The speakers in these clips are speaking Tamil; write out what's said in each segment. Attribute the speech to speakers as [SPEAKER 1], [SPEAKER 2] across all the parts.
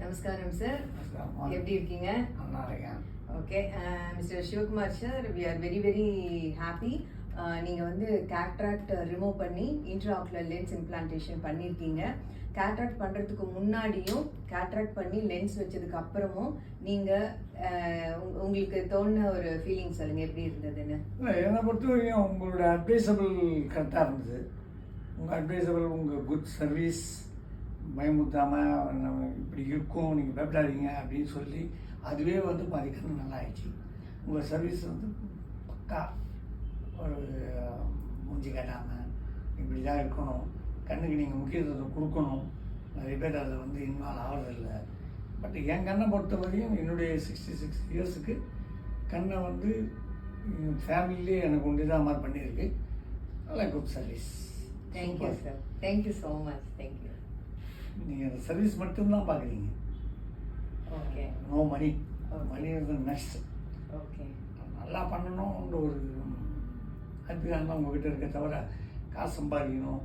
[SPEAKER 1] நமஸ்காரம் சார். எப்படி இருக்கீங்க?
[SPEAKER 2] நல்லா இருக்கேன்.
[SPEAKER 1] Okay mister Sivakumar sir, we are very very happy. நீங்கள் வந்து கேட்ராக்ட் ரிமூவ் பண்ணி இன்ட்ராஆக்குலர் லென்ஸ் இம்ப்ளான்டேஷன் பண்ணியிருக்கீங்க. கேட்ராக்ட் பண்ணுறதுக்கு முன்னாடியும் கேட்ராக்ட் பண்ணி லென்ஸ் வச்சதுக்கு அப்புறமும் நீங்கள் உங்களுக்கு தோணுன ஒரு ஃபீலிங் சொல்லுங்கள், எப்படி இருந்ததுன்னு.
[SPEAKER 2] இல்லை, என்னை பொறுத்த வரைக்கும் உங்களோட அட்வைசபிள் கரெக்டாக இருந்தது. உங்கள் அட்வைசபிள், உங்கள் குட் சர்வீஸ், பயமுத்தாமல் நம்ம இப்படி இருக்கும், நீங்கள் பயப்படாதீங்க அப்படின்னு சொல்லி அதுவே வந்து பாதிக்கணும் நல்லா ஆயிடுச்சு. உங்கள் சர்வீஸ் வந்து பக்கா, ஒரு மூஞ்சி காட்டாமல் இப்படி தான் இருக்கணும், கண்ணுக்கு நீங்கள் முக்கியத்துவம் கொடுக்கணும். நிறைய பேர் அதில் வந்து இன்வால்வ் ஆகிறதில்ல. பட் என் கண்ணை பொறுத்த வரையும் என்னுடைய 66 இயர்ஸுக்கு கண்ணை வந்து ஃபேமிலியே எனக்கு ஒன்று தான் மாதிரி பண்ணியிருக்கு. நல்லா good service.
[SPEAKER 1] Thank you sir, thank you so much. Thank you.
[SPEAKER 2] நீங்கள் அந்த சர்வீஸ் மட்டும்தான் பார்க்குறீங்க.
[SPEAKER 1] Okay.
[SPEAKER 2] No money. Money is the next.
[SPEAKER 1] Okay.
[SPEAKER 2] நல்லா பண்ணணும்ன்ற ஒரு அபிப்பிராயம் தான் உங்ககிட்ட இருக்க தவிர காசு சம்பாதிக்கணும்,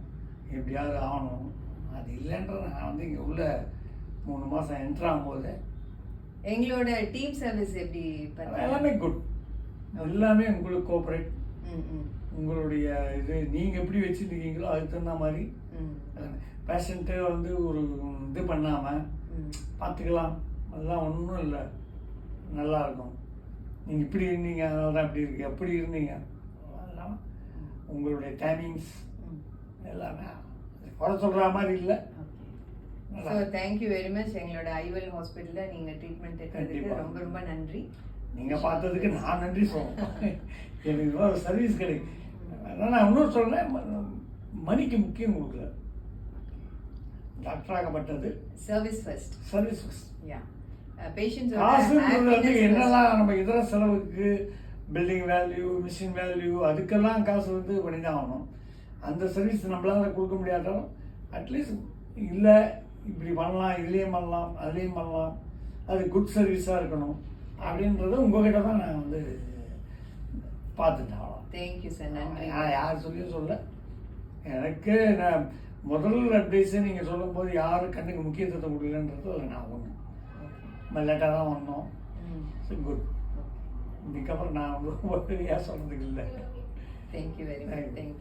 [SPEAKER 2] எப்படியாவது ஆகணும் அது இல்லைன்றது. நான் வந்து இங்கே உள்ள 3 மாதம் என்ட்ரு ஆகும்போது
[SPEAKER 1] எங்களோட டீம் சர்வீஸ் எப்படி
[SPEAKER 2] எல்லாமே குட், எல்லாமே உங்களுக்கு கோஆப்ரேட். உங்களுடைய இது நீங்கள் எப்படி வச்சுருக்கீங்களோ அதுக்கு தகுந்த மாதிரி பேஷண்ட்டை வந்து ஒரு இது பண்ணாமல் பார்த்துக்கலாம், அதெல்லாம் ஒன்றும் இல்லை, நல்லா இருக்கும். நீங்கள் இப்படி இருந்தீங்க அதனால தான் இப்படி இருக்கு, அப்படி இருந்தீங்க அதெல்லாம் உங்களுடைய டைமிங்ஸ் எல்லாமே குறை சொல்கிற மாதிரி இல்லை.
[SPEAKER 1] So thank you very much. எங்களோட ஐவல் ஹாஸ்பிட்டலில் நீங்கள் ட்ரீட்மெண்ட் எடுத்ததுக்கு ரொம்ப ரொம்ப நன்றி.
[SPEAKER 2] நீங்கள் பார்த்ததுக்கு நான் நன்றி சொல்லுவேன். எனக்கு இது சர்வீஸ் கிடைக்கும். அதனால் நான் இன்னொரு சொல்கிறேன், மணிக்கு முக்கியம் கொடுக்கல. டாக்டராகப்பட்டது
[SPEAKER 1] service first.
[SPEAKER 2] Service first.
[SPEAKER 1] Yeah. Patients
[SPEAKER 2] காசுன்றது வந்து என்னெல்லாம் நம்ம இதர செலவுக்கு, பில்டிங் வேல்யூ, மிஷின் வேல்யூ, அதுக்கெல்லாம் காசு வந்து பண்ணி தான் ஆகணும். அந்த சர்வீஸ் நம்மளால கொடுக்க முடியாட்டாலும் அட்லீஸ்ட் இல்லை இப்படி பண்ணலாம், இதுலேயும் பண்ணலாம், அதுலேயும் பண்ணலாம், அது குட் சர்வீஸாக இருக்கணும் அப்படின்றத உங்ககிட்ட தான் நான் வந்து பார்த்துட்டேன். அவ்வளோ.
[SPEAKER 1] தேங்க்யூ சார், நன்றி.
[SPEAKER 2] நான் யார் சொல்லியும் சொல்ல, எனக்கு நான் முதல் அட்வைஸை நீங்கள் சொல்லும்போது யாரும் கண்ணுக்கு முக்கியத்துவம் கொடுக்கலன்றது அதில் நான் ஒன்று லேட்டாக தான் வந்தோம். குட். இதுக்கப்புறம் நான் வந்து சொன்னதுக்கு இல்லை.
[SPEAKER 1] Thank you very much. தேங்க்யூ.